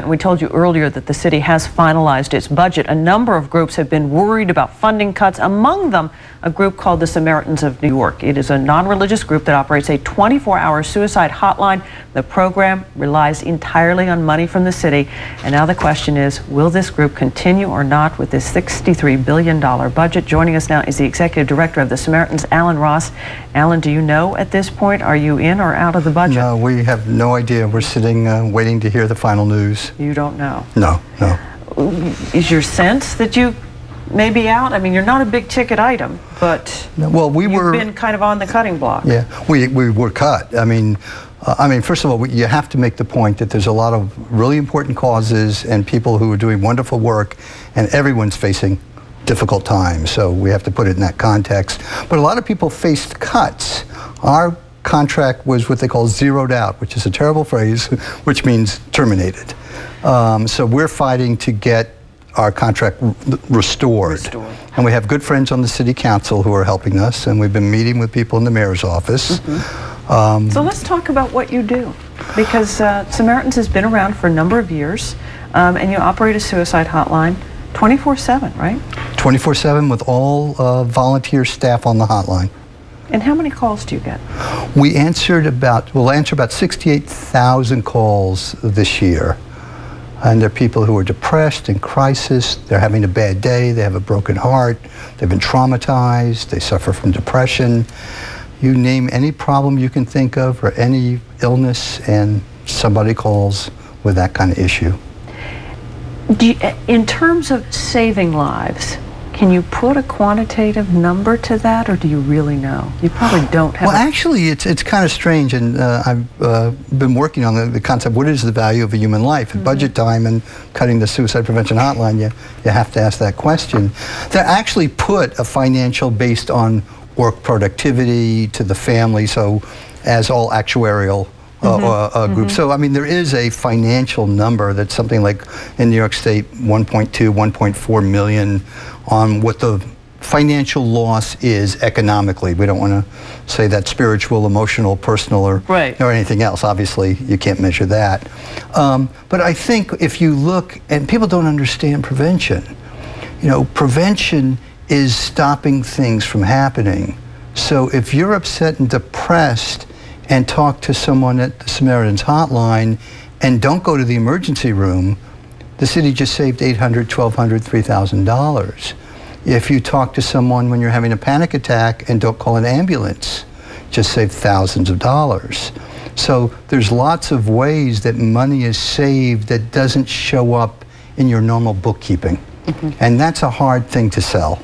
and we told you earlier that the city has finalized its budget. A number of groups have been worried about funding cuts, among them a group called the Samaritans of New York. It is a non-religious group that operates a 24-hour suicide hotline. The program relies entirely on money from the city, and now the question is, will this group continue or not with this $63 billion budget? Joining us now is the executive director of the Samaritans, Alan Ross. Alan, do you know at this point, are you in or out of the budget? No, we have no idea. We're sitting waiting to hear the final news. You don't know? No, no. Is your sense that you may be out? I mean, you're not a big ticket item, but no, well, you've been kind of on the cutting block. Yeah, we were cut. I mean, first of all, you have to make the point that there's a lot of really important causes and people who are doing wonderful work, and everyone's facing difficult times, so we have to put it in that context. But a lot of people faced cuts. Our contract was what they call zeroed out, which is a terrible phrase, which means terminated. So we're fighting to get our contract restored. And we have good friends on the city council who are helping us, and we've been meeting with people in the mayor's office. So let's talk about what you do, because Samaritans has been around for a number of years, and you operate a suicide hotline 24/7, right? 24/7 with all volunteer staff on the hotline. And how many calls do you get? We'll answer about 68,000 calls this year. And they're people who are depressed, in crisis, they're having a bad day, they have a broken heart, they've been traumatized, they suffer from depression. You name any problem you can think of or any illness, and somebody calls with that kind of issue. In terms of saving lives, can you put a quantitative number to that, or do you really know? You probably don't have. Well, actually, it's kind of strange, and I've been working on the concept, what is the value of a human life? At budget time and cutting the suicide prevention hotline, you have to ask that question. They actually put a financial based on work productivity to the family, so as all actuarial groups. So, I mean, there is a financial number that's something like, in New York State, 1.2, 1.4 million on what the financial loss is economically. We don't want to say that spiritual, emotional, personal, or anything else. Obviously, you can't measure that. But I think if you look, and people don't understand prevention, you know, prevention is stopping things from happening. So if you're upset and depressed and talk to someone at the Samaritans hotline and don't go to the emergency room, the city just saved $800, $1,200, $3,000. If you talk to someone when you're having a panic attack and don't call an ambulance, just save thousands of dollars. So there's lots of ways that money is saved that doesn't show up in your normal bookkeeping. And that's a hard thing to sell.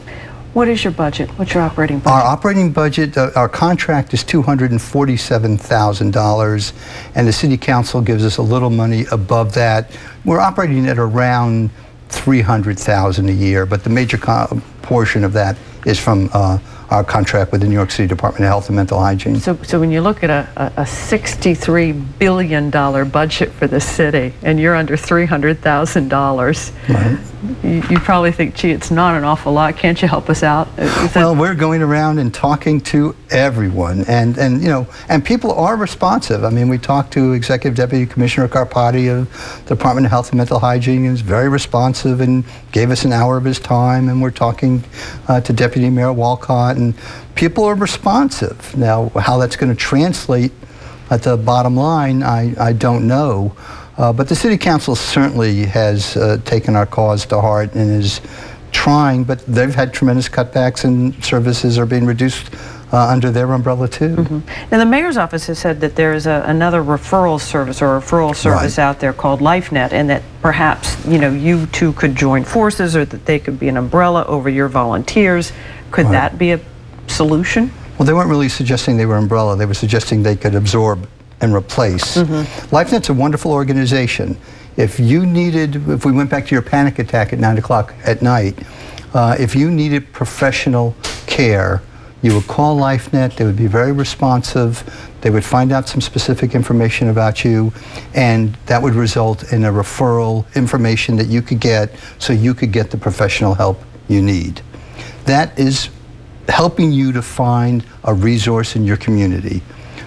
What is your budget? What's your operating budget? Our operating budget, our contract is $247,000, and the city council gives us a little money above that. We're operating at around $300,000 a year, but the major portion of that is from our contract with the New York City Department of Health and Mental Hygiene. So when you look at a $63 billion budget for the city, and you're under $300,000, right, you probably think, gee, it's not an awful lot. Can't you help us out? Well, we're going around and talking to everyone, and you know, and people are responsive. I mean, we talked to Executive Deputy Commissioner Carpati of the Department of Health and Mental Hygiene. He was very responsive and gave us an hour of his time, and we're talking to Deputy Mayor Walcott, and people are responsive. Now, how that's going to translate at the bottom line, I don't know. But the City Council certainly has taken our cause to heart and is trying, but they've had tremendous cutbacks, and services are being reduced under their umbrella too. Now, the mayor's office has said that there is another referral service out there called LifeNet, and that perhaps, you know, you two could join forces, or that they could be an umbrella over your volunteers. Could that be a solution? Well, they weren't really suggesting they were umbrella. They were suggesting they could absorb and replace. LifeNet's a wonderful organization. If we went back to your panic attack at 9 o'clock at night, if you needed professional care, you would call LifeNet. They would be very responsive. They would find out some specific information about you, and that would result in a referral information that you could get, so you could get the professional help you need. That is helping you to find a resource in your community.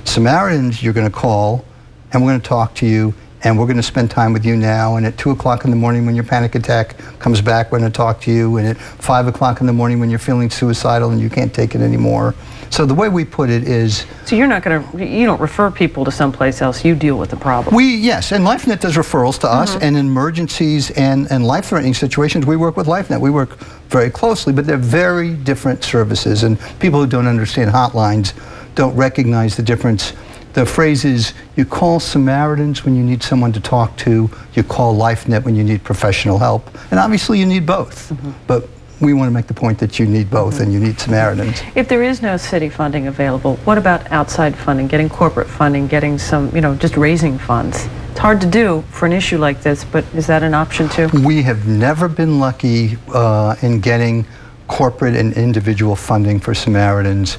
Samaritans, you're going to call, and we're going to talk to you, and we're going to spend time with you now, and at 2 o'clock in the morning when your panic attack comes back, we're going to talk to you, and at 5 o'clock in the morning when you're feeling suicidal and you can't take it anymore. So the way we put it is... So you're not going to, you don't refer people to someplace else, you deal with the problem. Yes, and LifeNet does referrals to us, and in emergencies and life-threatening situations, we work with LifeNet. We work very closely, but they're very different services, and people who don't understand hotlines don't recognize the difference. The phrase is, you call Samaritans when you need someone to talk to, you call LifeNet when you need professional help, and obviously you need both. But we want to make the point that you need both, and you need Samaritans. If there is no city funding available, what about outside funding, getting corporate funding, getting some, just raising funds? It's hard to do for an issue like this, but is that an option too? We have never been lucky in getting corporate and individual funding for Samaritans.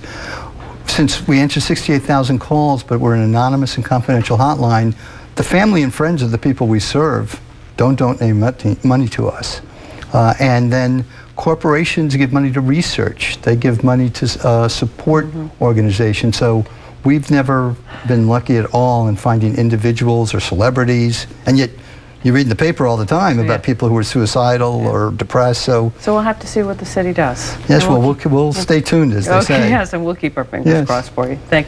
Since we answer 68,000 calls, but we're an anonymous and confidential hotline, the family and friends of the people we serve don't donate money to us. And then corporations give money to research. They give money to support organizations. So we've never been lucky at all in finding individuals or celebrities. And yet, you read in the paper all the time about people who are suicidal or depressed. So we'll have to see what the city does. Yes, we'll stay tuned, as they say. Yes, and we'll keep our fingers crossed for you. Thank you.